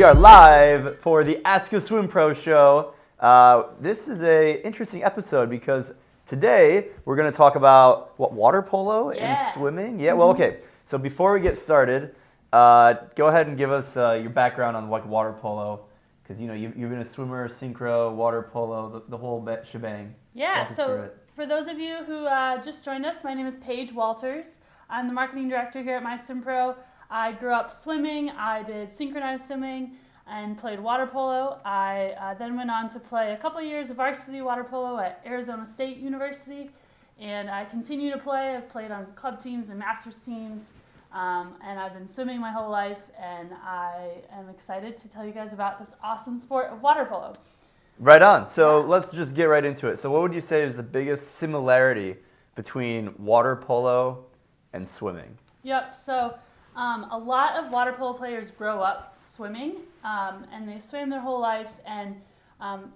are live for the AskASwimPro show. This is an interesting episode because today we're going to talk about water polo and swimming. Yeah, well, okay. So before we get started, go ahead and give us your background on water polo, because you've been a swimmer, synchro, water polo, the whole shebang. Yeah. So for those of you who just joined us, my name is Paige Walters. I'm the marketing director here at MySwimPro. I grew up swimming. I did synchronized swimming and played water polo. I then went on to play a couple of years of varsity water polo at Arizona State University, and I continue to play. I've played on club teams and masters teams, and I've been swimming my whole life, and I am excited to tell you guys about this awesome sport of water polo. Right on. So let's just get right into it. So what would you say is the biggest similarity between water polo and swimming? Yep. So a lot of water polo players grow up swimming, and they swim their whole life. And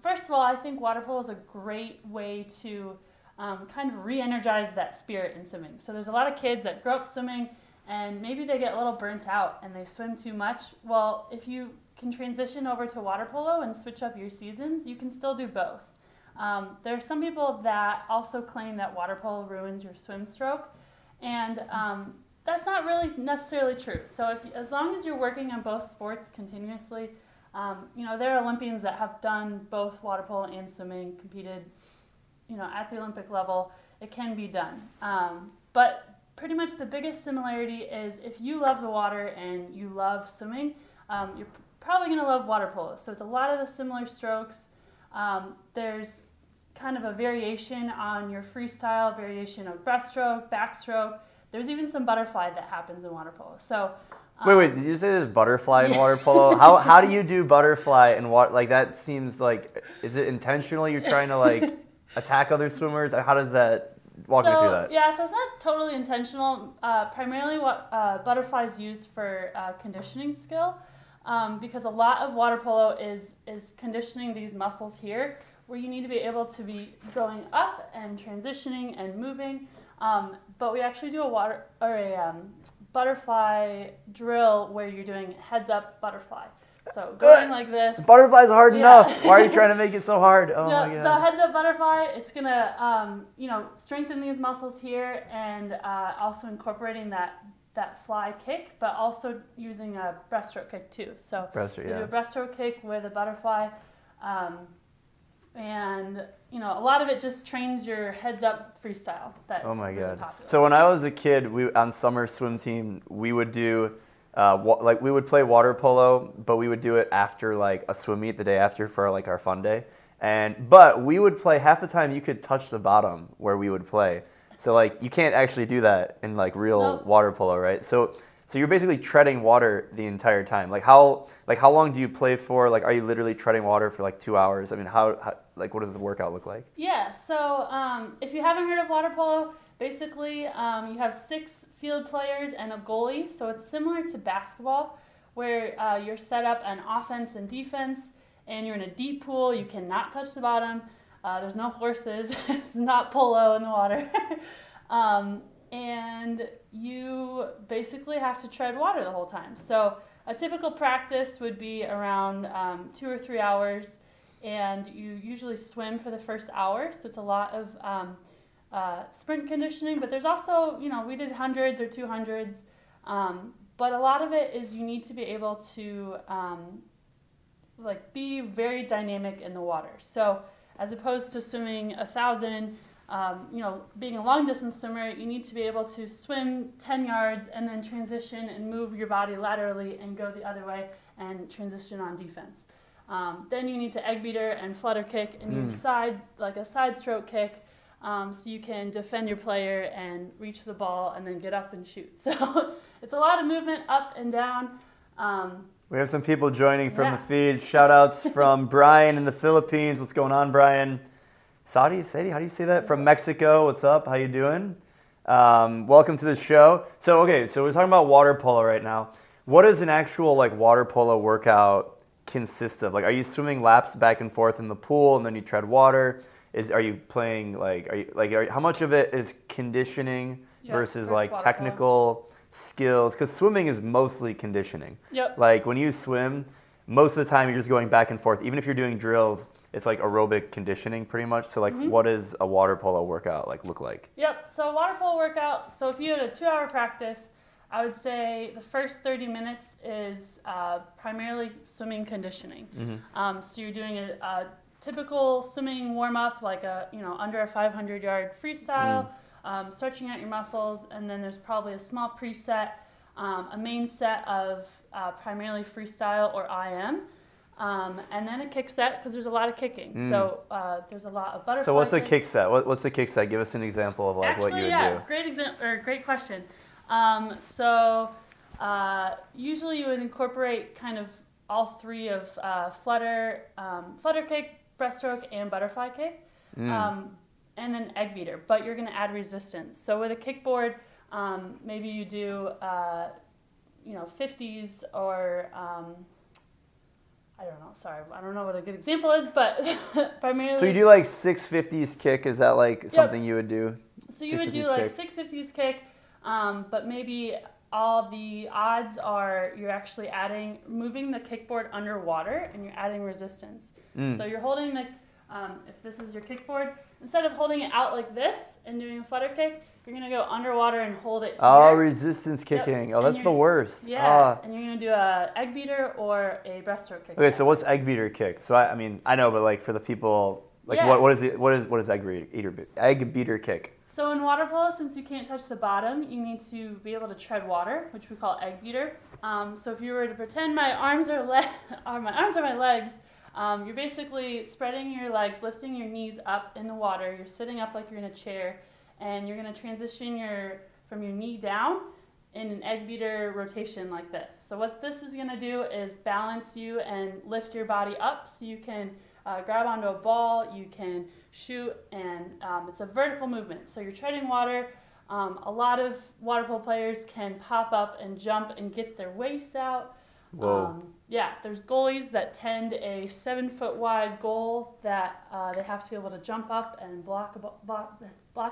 first of all, I think water polo is a great way to kind of re-energize that spirit in swimming. So there's a lot of kids that grow up swimming, and maybe they get a little burnt out and they swim too much. Well, if you can transition over to water polo and switch up your seasons, you can still do both. There are some people that also claim that water polo ruins your swim stroke, and that's not really necessarily true. So as long as you're working on both sports continuously, there are Olympians that have done both water polo and swimming, competed, at the Olympic level. It can be done. But pretty much the biggest similarity is if you love the water and you love swimming, you're probably going to love water polo. So it's a lot of the similar strokes. There's kind of a variation on your freestyle, variation of breaststroke, backstroke. There's even some butterfly that happens in water polo. So wait, did you say there's butterfly in water polo? How do you do butterfly in water? Like, that seems like, is it intentional? You're trying to attack other swimmers? How does that walk me through that? Yeah, so it's not totally intentional. Primarily what butterfly is used for conditioning skill, because a lot of water polo is conditioning these muscles here, where you need to be able to be going up and transitioning and moving. But we actually do a butterfly drill where you're doing heads up butterfly. So going like this. Butterfly's hard enough. Why are you trying to make it so hard? Oh my God. So heads up butterfly, it's gonna strengthen these muscles here, and also incorporating that fly kick, but also using a breaststroke kick too. So we do a breaststroke kick with a butterfly. And a lot of it just trains your heads up freestyle. That's my really God. popular. So when I was a kid, on summer swim team, we would do we would play water polo, but we would do it after a swim meet the day after for our fun day. But we would play half the time. You could touch the bottom where we would play. So you can't actually do that in real water polo, right? So you're basically treading water the entire time. How long do you play for? Are you literally treading water for 2 hours? I mean, how what does the workout look like? Yeah, so if you haven't heard of water polo, basically you have 6 field players and a goalie. So it's similar to basketball, where you're set up on offense and defense, and you're in a deep pool. You cannot touch the bottom. There's no horses. It's not polo in the water. And you basically have to tread water the whole time. So a typical practice would be around 2 or 3 hours, and you usually swim for the first hour. So it's a lot of sprint conditioning, but there's also, we did 100s or 200s, but a lot of it is you need to be able to be very dynamic in the water. So as opposed to swimming 1,000, being a long distance swimmer, you need to be able to swim 10 yards and then transition and move your body laterally and go the other way and transition on defense. Then you need to egg beater and flutter kick and use a side stroke kick, so you can defend your player and reach the ball and then get up and shoot. So it's a lot of movement up and down. We have some people joining from the feed. Shout outs from Brian in the Philippines. What's going on, Brian? Sadie, how do you say that? From Mexico, what's up? How you doing? Welcome to the show. So we're talking about water polo right now. What does an actual water polo workout consist of? Are you swimming laps back and forth in the pool and then you tread water? Are you playing how much of it is conditioning versus technical skills? Because swimming is mostly conditioning. Yep. When you swim, most of the time you're just going back and forth. Even if you're doing drills, it's like aerobic conditioning pretty much. So like what does a water polo workout like look like? Yep. So water polo workout. So if you had a 2-hour practice, I would say the first 30 minutes is primarily swimming conditioning. So you're doing a typical swimming warm up, like under a 500-yard freestyle, stretching out your muscles, and then there's probably a small preset, a main set of primarily freestyle or IM. And then a kick set because there's a lot of kicking. So there's a lot of butterfly. So what's a kick set? What's a kick set? Give us an example of like Actually, what you would yeah, do. great example or great question. Usually you would incorporate kind of all three of flutter kick, breaststroke, and butterfly kick, and then egg beater. But you're going to add resistance. So with a kickboard, maybe you do 50s or I don't know. Sorry, I don't know what a good example is, but primarily. So you do like 650s kick. Is that like something you would do? So you would do like 650s kick, but maybe all the odds are you're actually moving the kickboard underwater and you're adding resistance. So you're holding if this is your kickboard, instead of holding it out like this and doing a flutter kick, you're going to go underwater and hold it here. Oh, resistance kicking. Oh, that's the worst. Yeah, and you're going to do a egg beater or a breaststroke kick. Okay, so what's egg beater kick? So I mean, I know, but like for the people, like what is egg beater kick? So in water polo, since you can't touch the bottom, you need to be able to tread water, which we call egg beater. So if you were to pretend my arms are my legs, you're basically spreading your legs, lifting your knees up in the water. You're sitting up like you're in a chair, and you're going to transition from your knee down in an egg beater rotation like this. So what this is going to do is balance you and lift your body up so you can grab onto a ball, you can shoot, and it's a vertical movement. So you're treading water. A lot of water polo players can pop up and jump and get their waist out. Whoa. There's goalies that tend a 7-foot wide goal that they have to be able to jump up and block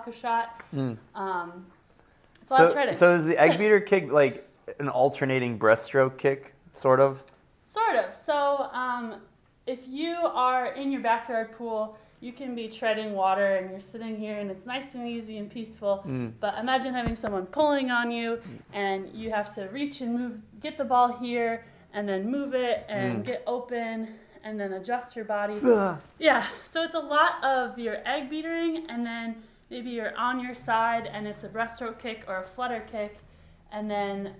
a shot. It's a lot of treading. So is the egg beater kick like an alternating breaststroke kick, sort of? Sort of. So if you are in your backyard pool, you can be treading water and you're sitting here and it's nice and easy and peaceful. But imagine having someone pulling on you and you have to reach and move, get the ball here and then move it and get open and then adjust your body. Yeah, so it's a lot of your egg beatering and then maybe you're on your side and it's a breaststroke kick or a flutter kick. And then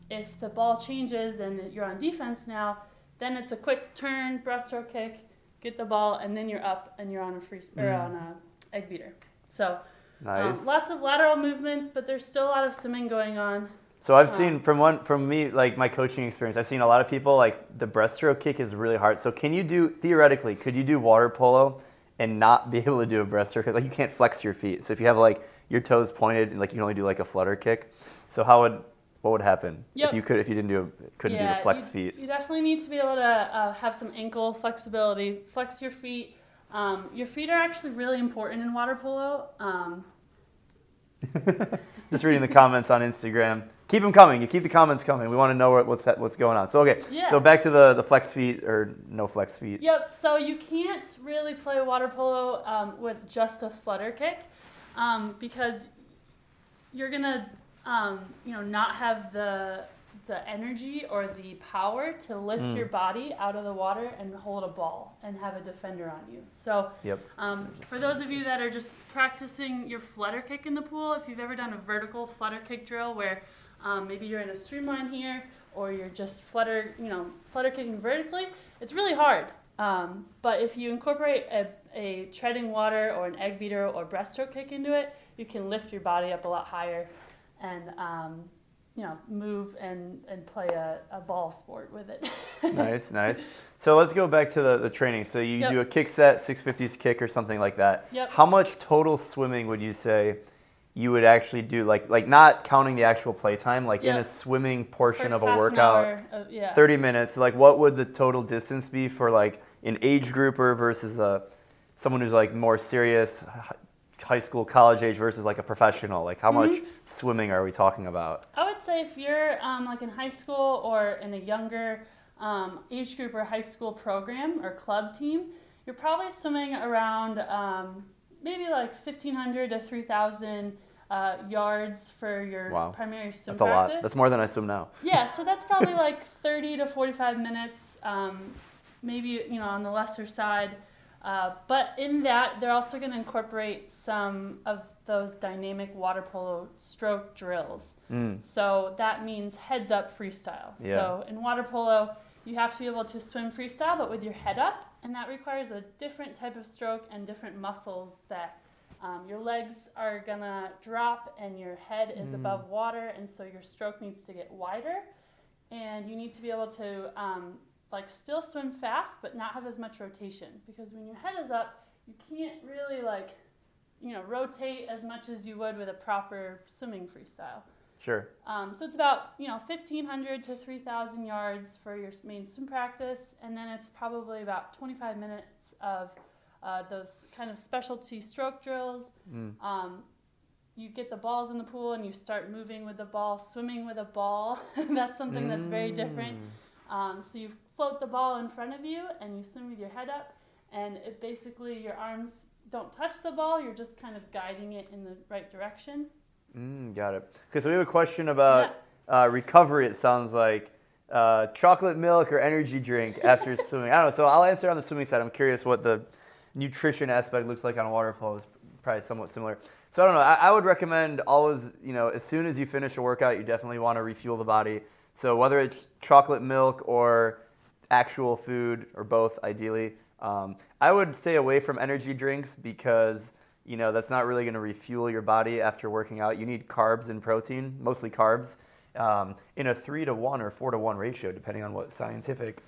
if the ball changes and you're on defense now, then it's a quick turn, breaststroke kick, get the ball, and then you're up and you're on a egg beater. So nice. Lots of lateral movements, but there's still a lot of swimming going on. So I've seen from me, like my coaching experience, I've seen a lot of people like the breaststroke kick is really hard. So could you do water polo and not be able to do a breaststroke kick? Like you can't flex your feet. So if you have like your toes pointed and like you can only do like a flutter kick, so what would happen if you couldn't do the flex feet? You definitely need to be able to have some ankle flexibility, flex your feet. Your feet are actually really important in water polo. Just reading the comments on Instagram. Keep them coming. You keep the comments coming. We want to know what's going on. So so back to the flex feet or no flex feet. Yep. So you can't really play water polo with just a flutter kick because you're gonna not have the energy or the power to lift your body out of the water and hold a ball and have a defender on you. So for those of you that are just practicing your flutter kick in the pool, if you've ever done a vertical flutter kick drill where maybe you're in a streamline here or you're just flutter kicking vertically, it's really hard. But if you incorporate a treading water or an egg beater or breaststroke kick into it, you can lift your body up a lot higher and move and play a ball sport with it. Nice. So let's go back to the training. So you do a kick set, 650s kick or something like that. How much total swimming would you say you would actually do? Like not counting the actual play time, like in a swimming portion of a workout, 30 minutes. Like what would the total distance be for like an age grouper versus someone who's like more serious, high school, college age versus like a professional? Like how much swimming are we talking about? I would say if you're like in high school or in a younger age group or high school program or club team, you're probably swimming around maybe like 1,500 to 3,000 yards for your primary swim practice. That's a lot. That's more than I swim now. Yeah, so that's probably like 30 to 45 minutes, maybe on the lesser side. But in that, they're also going to incorporate some of those dynamic water polo stroke drills. So that means heads up freestyle. Yeah. So in water polo, you have to be able to swim freestyle, but with your head up, and that requires a different type of stroke and different muscles that your legs are gonna drop and your head is above water, and so your stroke needs to get wider, and you need to be able to still swim fast but not have as much rotation, because when your head is up, you can't really rotate as much as you would with a proper swimming freestyle. Sure. So it's about 1,500 to 3,000 yards for your main swim practice, and then it's probably about 25 minutes of those kind of specialty stroke drills. You get the balls in the pool and you start moving with the ball, swimming with a ball. That's something that's very different. So you float the ball in front of you and you swim with your head up, and it basically your arms don't touch the ball, you're just kind of guiding it in the right direction. Got it. Okay, so we have a question about recovery. It sounds like chocolate milk or energy drink after swimming. I don't know. So I'll answer on the swimming side. I'm curious what the nutrition aspect looks like on water polo. It's probably somewhat similar. So I don't know. I would recommend always, as soon as you finish a workout, you definitely want to refuel the body. So whether it's chocolate milk or actual food or both, ideally, I would stay away from energy drinks because that's not really going to refuel your body after working out. You need carbs and protein, mostly carbs, in a 3-to-1 or 4-to-1 ratio, depending on what scientific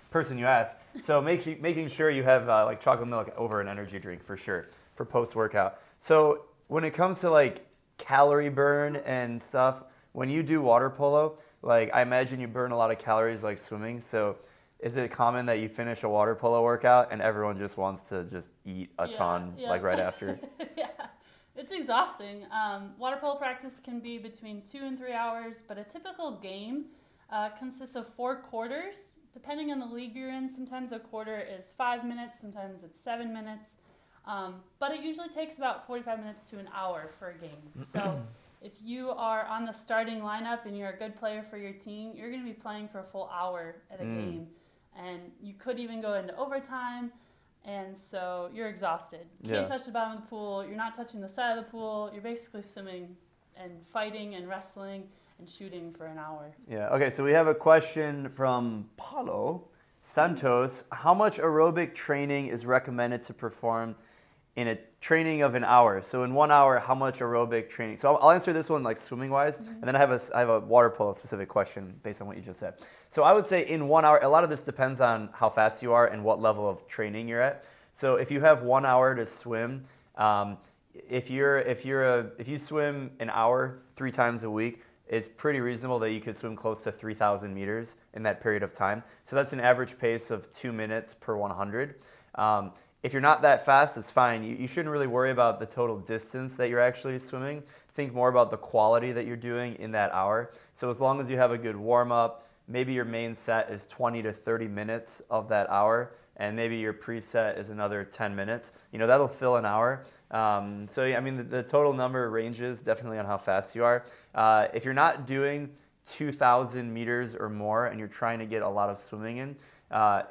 person you ask. So making sure you have chocolate milk over an energy drink for sure for post-workout. So when it comes to calorie burn and stuff, when you do water polo, I imagine you burn a lot of calories like swimming. So is it common that you finish a water polo workout and everyone just wants to just eat a ton right after? Yeah, it's exhausting. Water polo practice can be between 2 and 3 hours, but a typical game consists of 4 quarters. Depending on the league you're in, sometimes a quarter is 5 minutes, sometimes it's 7 minutes. But it usually takes about 45 minutes to an hour for a game. So if you are on the starting lineup and you're a good player for your team, you're going to be playing for a full hour at a game. And you could even go into overtime, and so you're exhausted. You can't touch the bottom of the pool. You're not touching the side of the pool. You're basically swimming and fighting and wrestling and shooting for an hour. Yeah. Okay, so we have a question from Paulo Santos. How much aerobic training is recommended to perform in a training of an hour? So in 1 hour, how much aerobic training? So I'll answer this one swimming wise, and then I have a water polo specific question based on what you just said. So I would say in 1 hour, a lot of this depends on how fast you are and what level of training you're at. So if you have 1 hour to swim, if you swim an hour 3 times a week, it's pretty reasonable that you could swim close to 3,000 meters in that period of time. So that's an average pace of 2 minutes per 100. If you're not that fast, it's fine. You shouldn't really worry about the total distance that you're actually swimming. Think more about the quality that you're doing in that hour. So as long as you have a good warm-up, maybe your main set is 20 to 30 minutes of that hour, and maybe your preset is another 10 minutes. That'll fill an hour. The total number ranges definitely on how fast you are. If you're not doing 2,000 meters or more and you're trying to get a lot of swimming in,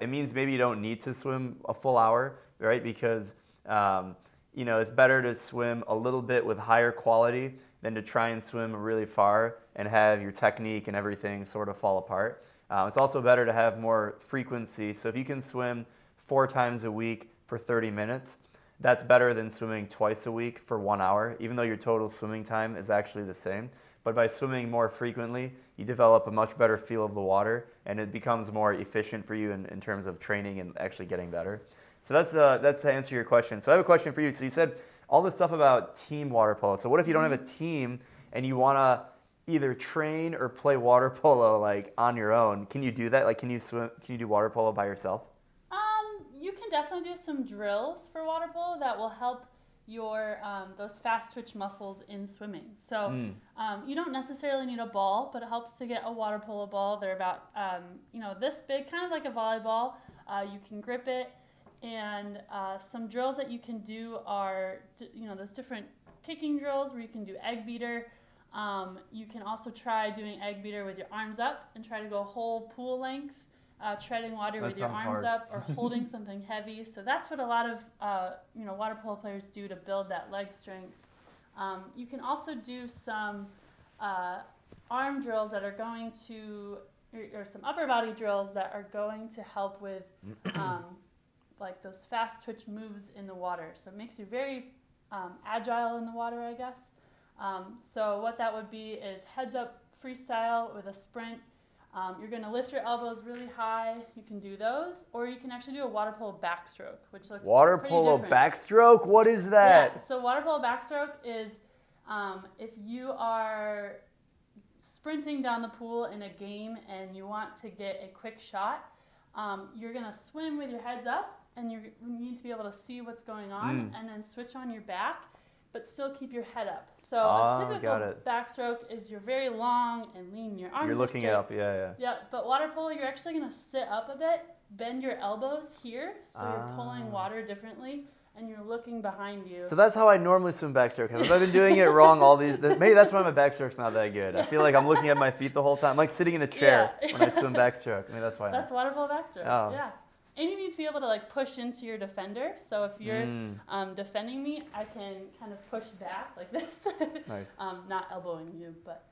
it means maybe you don't need to swim a full hour, right? Because it's better to swim a little bit with higher quality than to try and swim really far and have your technique and everything sort of fall apart. It's also better to have more frequency. So if you can swim 4 times a week for 30 minutes, that's better than swimming twice a week for 1 hour, even though your total swimming time is actually the same. But by swimming more frequently, you develop a much better feel of the water, and it becomes more efficient for you in terms of training and actually getting better. So that's to answer your question. So I have a question for you. So you said all this stuff about team water polo. So what if you don't have a team and you want to either train or play water polo on your own? Can you do that? Can you do water polo by yourself? You can definitely do some drills for water polo that will help your those fast twitch muscles in swimming. So you don't necessarily need a ball, but it helps to get a water polo ball. They're about this big, kind of like a volleyball. You can grip it, and some drills that you can do are those different kicking drills where you can do egg beater. You can also try doing egg beater with your arms up and try to go whole pool length, treading water with your arms up or holding something heavy. So that's what a lot of water polo players do to build that leg strength. You can also do some arm drills that are going to, or some upper body drills that are going to help with like those fast twitch moves in the water. So it makes you very agile in the water, I guess. So what that would be is heads up freestyle with a sprint. You're going to lift your elbows really high. You can do those, or you can actually do a water polo backstroke, which looks water pretty polo different. backstroke. What is that? Yeah, so water polo backstroke is if you are sprinting down the pool in a game and you want to get a quick shot, you're going to swim with your heads up, and you need to be able to see what's going on, and then switch on your back, but still keep your head up. So a typical backstroke is you're very long and lean. Your arms You're looking are straight. up, yeah. Yeah, but water polo, you're actually going to sit up a bit, bend your elbows here, so you're pulling water differently, and you're looking behind you. So that's how I normally swim backstroke. Have I been doing it wrong all these? Maybe that's why my backstroke's not that good. I feel like I'm looking at my feet the whole time. I'm like sitting in a chair when I swim backstroke. Maybe that's why. That's water polo backstroke. Oh. Yeah. And you need to be able to like push into your defender. So if you're defending me, I can kind of push back like this. Nice. Not elbowing you, but.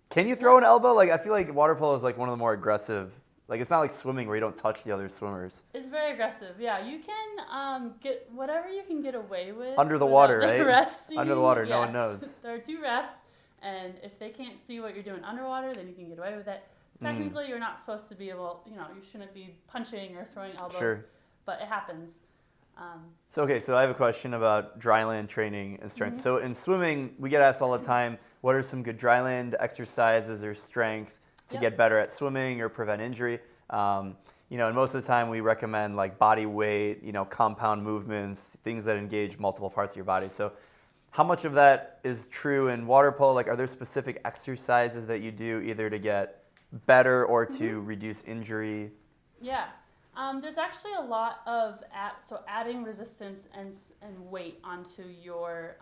Can you throw an elbow? Like I feel like water polo is like one of the more aggressive. Like it's not like swimming where you don't touch the other swimmers. It's very aggressive. Yeah, you can get whatever you can get away with. Under the water, right? Refs seeing. Under the water, yes. no one knows. There are 2 refs, and if they can't see what you're doing underwater, then you can get away with it. Technically, you're not supposed to be able, you shouldn't be punching or throwing elbows, Sure. But it happens. So I have a question about dryland training and strength. So in swimming, we get asked all the time, what are some good dryland exercises or strength to get better at swimming or prevent injury? And most of the time we recommend like body weight, compound movements, things that engage multiple parts of your body. So how much of that is true in water polo? Like, are there specific exercises that you do either to get better or to reduce injury? Yeah. There's actually a lot of adding resistance and weight onto your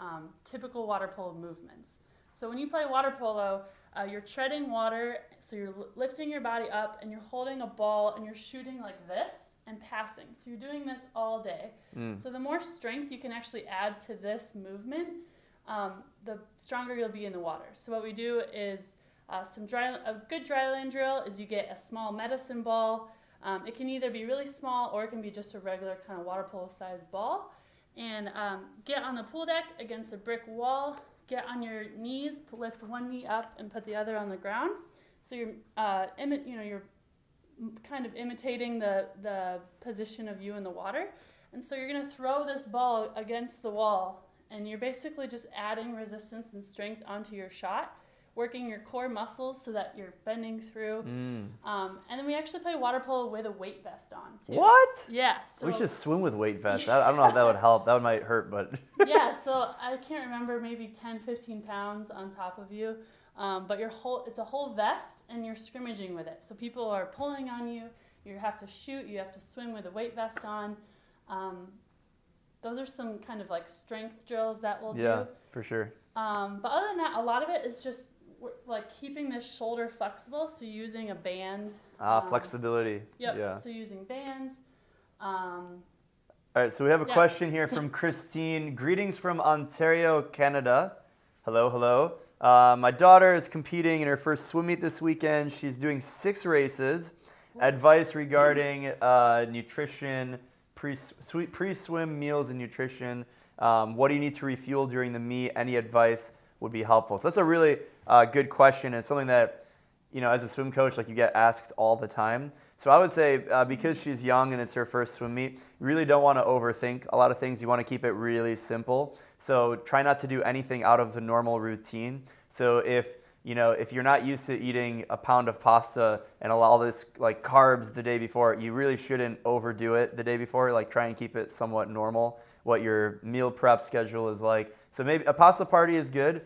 typical water polo movements. So when you play water polo, you're treading water, so you're lifting your body up and you're holding a ball and you're shooting like this and passing. So you're doing this all day. So the more strength you can actually add to this movement, the stronger you'll be in the water. So what we do is a good dryland drill is you get a small medicine ball. It can either be really small or it can be just a regular kind of water polo sized ball. And get on the pool deck against a brick wall. Get on your knees, lift one knee up and put the other on the ground. So you're, you're kind of imitating the position of you in the water. And so you're going to throw this ball against the wall, and you're basically just adding resistance and strength onto your shot, working your core muscles so that you're bending through. And then we actually play water polo with a weight vest on, too. What? Yeah. So we should swim with weight vests. I don't know if that would help. That might hurt, but. Yeah, so I can't remember, maybe 10, 15 pounds on top of you. But it's a whole vest, and you're scrimmaging with it. So people are pulling on you. You have to shoot. You have to swim with a weight vest on. Those are some kind of like strength drills that we'll do. Yeah, for sure. But other than that, a lot of it is just like keeping this shoulder flexible. So using a band. Flexibility. Yep. Yeah. So using bands. All right, so we have a question here from Christine. Greetings from Ontario, Canada. Hello, hello. My daughter is competing in her first swim meet this weekend. She's doing 6 races. Advice regarding nutrition, pre-swim meals and nutrition. What do you need to refuel during the meet? Any advice would be helpful. So that's a really good question, and something that, as a swim coach, like you get asked all the time. So I would say because she's young and it's her first swim meet, you really don't want to overthink a lot of things. You want to keep it really simple. So try not to do anything out of the normal routine. So if you're not used to eating a pound of pasta and all this like carbs the day before, you really shouldn't overdo it the day before. Like try and keep it somewhat normal what your meal prep schedule is like. So maybe a pasta party is good,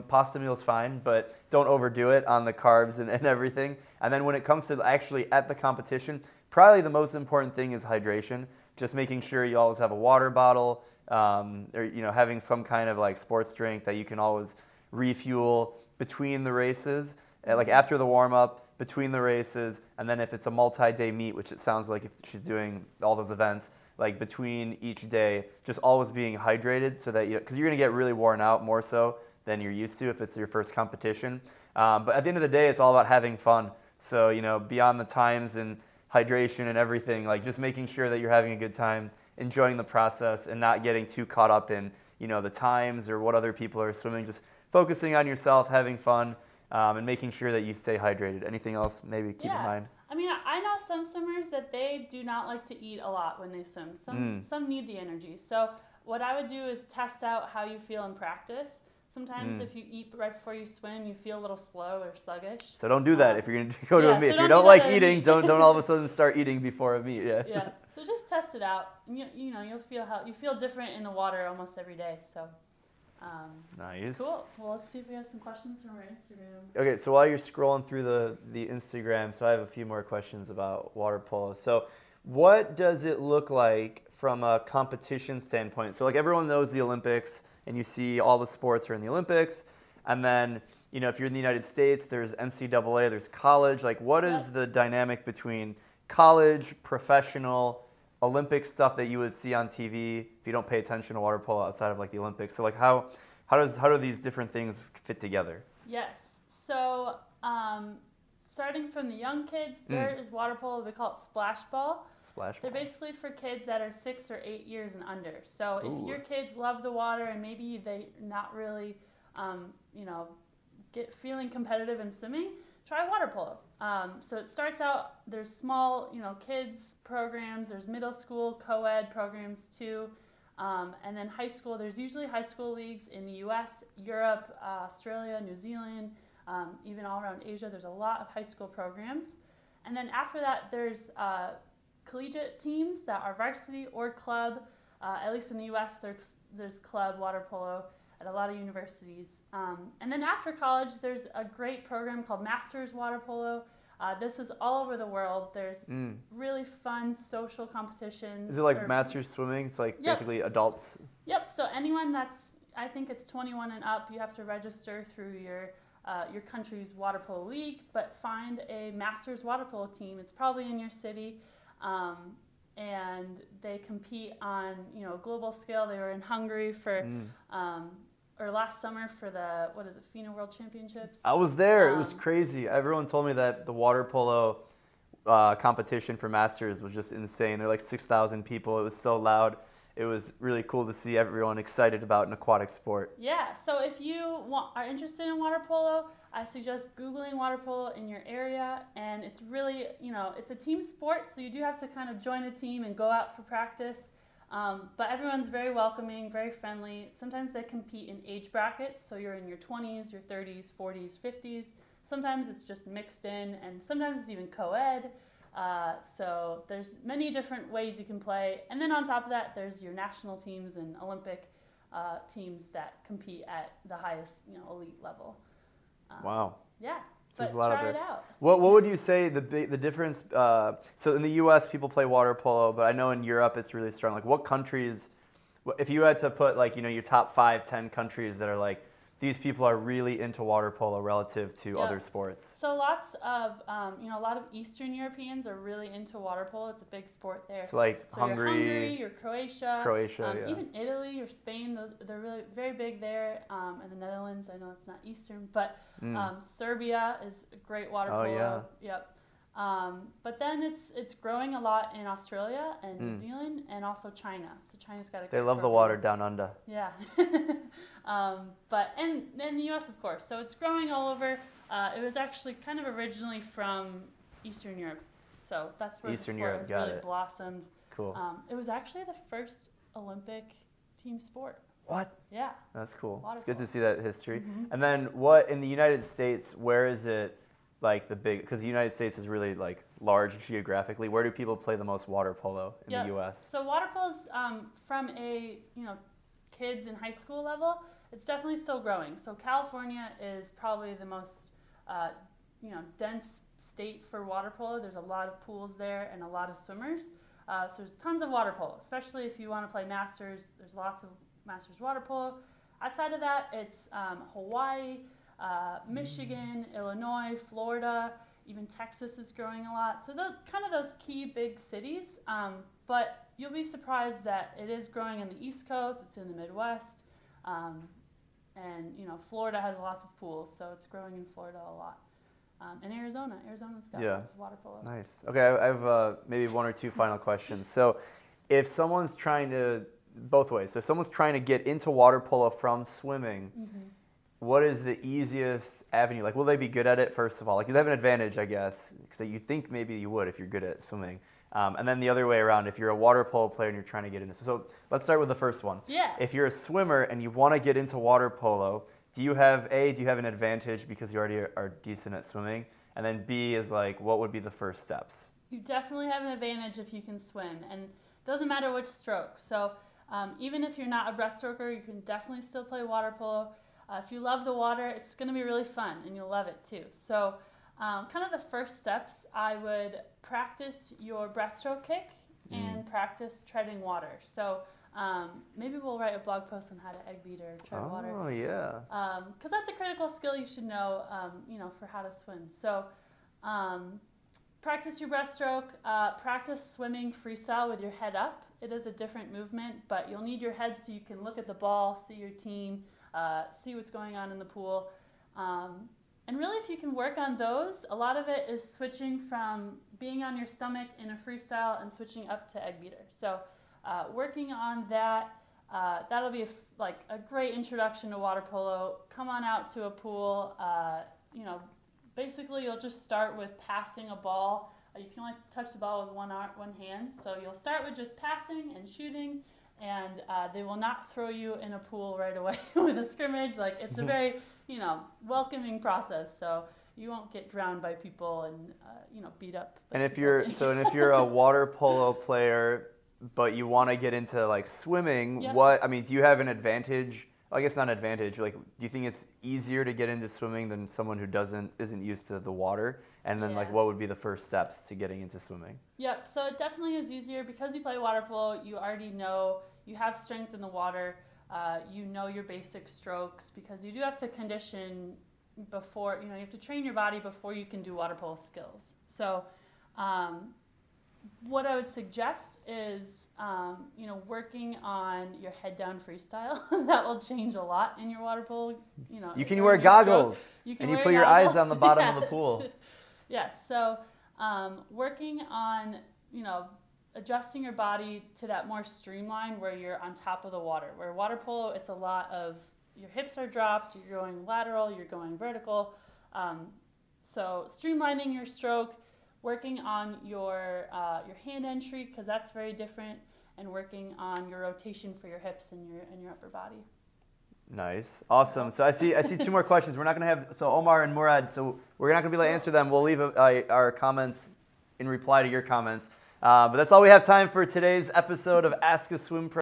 pasta meal is fine, but don't overdo it on the carbs and everything. And then when it comes to actually at the competition, probably the most important thing is hydration. Just making sure you always have a water bottle, or having some kind of like sports drink that you can always refuel between the races, like after the warm up, between the races, and then if it's a multi-day meet, which it sounds like if she's doing all those events, like between each day, just always being hydrated so that because you're gonna get really worn out more so than you're used to if it's your first competition. But at the end of the day, it's all about having fun. So beyond the times and hydration and everything, like just making sure that you're having a good time, enjoying the process, and not getting too caught up in the times or what other people are swimming. Just focusing on yourself, having fun, and making sure that you stay hydrated. Anything else maybe keep in mind? I mean, I know some swimmers that they do not like to eat a lot when they swim. Some need the energy. So what I would do is test out how you feel in practice. Sometimes if you eat right before you swim, you feel a little slow or sluggish. So don't do that if you're going to go to a meet. If you don't like eating, don't all of a sudden start eating before a meet. Yeah. So just test it out. You'll feel you feel different in the water almost every day. So. Nice. Cool. Well, let's see if we have some questions from our Instagram. Okay, so while you're scrolling through the Instagram, so I have a few more questions about water polo. So what does it look like from a competition standpoint? So like everyone knows the Olympics, and you see all the sports are in the Olympics, and then if you're in the United States, there's NCAA, there's college. Like what is the dynamic between college, professional, Olympic stuff that you would see on TV if you don't pay attention to water polo outside of like the Olympics? So like how do these different things fit together? Yes. So starting from the young kids, there is water polo. They call it splash ball. They're basically for kids that are 6 or 8 years and under. So if your kids love the water and maybe they're not really, feeling competitive in swimming, try water polo. So it starts out, there's small, kids programs, there's middle school co-ed programs too, and then high school, there's usually high school leagues in the US, Europe, Australia, New Zealand, even all around Asia, there's a lot of high school programs. And then after that, there's collegiate teams that are varsity or club, at least in the US, there's club water polo at a lot of universities. And then after college, there's a great program called Masters Water Polo. This is all over the world. There's really fun social competitions. Is it like Masters Swimming? It's like basically adults? Yep. So anyone I think it's 21 and up, you have to register through your country's water polo league, but find a Masters Water Polo team. It's probably in your city. And they compete on a global scale. They were in Hungary for or last summer for the FINA World Championships. I was there. It was crazy. Everyone told me that the water polo competition for Masters was just insane. There were like 6,000 people. It was so loud. It was really cool to see everyone excited about an aquatic sport. Yeah. So if you are interested in water polo, I suggest Googling water polo in your area. And it's really, it's a team sport, so you do have to kind of join a team and go out for practice. But everyone's very welcoming, very friendly. Sometimes they compete in age brackets, so you're in your 20s, your 30s, 40s, 50s. Sometimes it's just mixed in, and sometimes it's even co-ed. So there's many different ways you can play. And then on top of that, there's your national teams and Olympic teams that compete at the highest, elite level. Wow. Yeah. But try it out. What would you say the difference? So in the U.S. people play water polo, but I know in Europe it's really strong. Like what countries? If you had to put like your top 5, 10 countries that are like these people are really into water polo relative to other sports. So lots of a lot of Eastern Europeans are really into water polo. It's a big sport there. So like Hungary, your Croatia, yeah. Even Italy or Spain. They're really very big there. And the Netherlands, I know it's not Eastern, but Serbia is a great water polo. Oh yeah. Yep. But then it's growing a lot in Australia and New Zealand and also China. So China's got a great They love program. the water down under. Yeah. But and the U.S. of course. So it's growing all over. It was actually kind of originally from Eastern Europe. So that's where Eastern the sport Europe, has got really it. blossomed. Cool. It was actually the first Olympic team sport. What? Yeah. That's cool. Water It's good polo. to see that history. Mm-hmm. And then what in the United States? Where is it? Like the big, because the United States is really like large geographically. Where do people play the most water polo in the U.S.? So water polo is from a kids in high school level. It's definitely still growing. So California is probably the most dense state for water polo. There's a lot of pools there and a lot of swimmers. So there's tons of water polo, especially if you want to play masters. There's lots of masters water polo. Outside of that, it's Hawaii, Michigan, Illinois, Florida, even Texas is growing a lot. So those key big cities. But you'll be surprised that it is growing on the East Coast. It's in the Midwest, and Florida has lots of pools, so it's growing in Florida a lot. And Arizona's got lots of water polo. Nice. Okay, I have maybe one or two final questions. So, if someone's trying to both ways. So if someone's trying to get into water polo from swimming, what is the easiest avenue? Like, will they be good at it, first of all? Like, you have an advantage, I guess, because you think maybe you would if you're good at swimming. And then the other way around, if you're a water polo player and you're trying to get into. So let's start with the first one. Yeah. If you're a swimmer and you want to get into water polo, do you have an advantage because you already are decent at swimming? And then B is like, what would be the first steps? You definitely have an advantage if you can swim. And it doesn't matter which stroke. So even if you're not a breaststroker, you can definitely still play water polo. If you love the water, it's going to be really fun and you'll love it too. So kind of the first steps, I would practice your breaststroke kick and practice treading water. So maybe we'll write a blog post on how to egg beat or tread water. Oh, yeah. Because that's a critical skill you should know, for how to swim. So practice your breaststroke, practice swimming freestyle with your head up. It is a different movement, but you'll need your head so you can look at the ball, see your team, see what's going on in the pool. And really, if you can work on those, a lot of it is switching from being on your stomach in a freestyle and switching up to egg beater. So working on that, that'll be a great introduction to water polo. Come on out to a pool. Basically, you'll just start with passing a ball. You can only touch the ball with one hand. So you'll start with just passing and shooting, and they will not throw you in a pool right away with a scrimmage. It's a very, welcoming process. So you won't get drowned by people and, beat up. And if you're a water polo player, but you want to get into swimming, do you have an advantage? I guess not an advantage. Do you think it's easier to get into swimming than someone who isn't used to the water? And then what would be the first steps to getting into swimming? Yep. So it definitely is easier because you play water polo. You already know you have strength in the water. You know your basic strokes because you do have to condition before. You have to train your body before you can do water polo skills. So what I would suggest is working on your head down freestyle. That will change a lot in your water polo. You can wear goggles and you put your eyes on the bottom of the pool. Yes. So working on adjusting your body to that more streamlined where you're on top of the water. Where water polo, it's a lot of your hips are dropped, you're going lateral, you're going vertical. So streamlining your stroke, working on your hand entry because that's very different, and working on your rotation for your hips and your upper body. Nice, awesome. So I see two more questions. We're not going to have Omar and Murad. So we're not going to be able to answer them. We'll leave our comments in reply to your comments. But that's all we have time for today's episode of Ask a Swim Pro.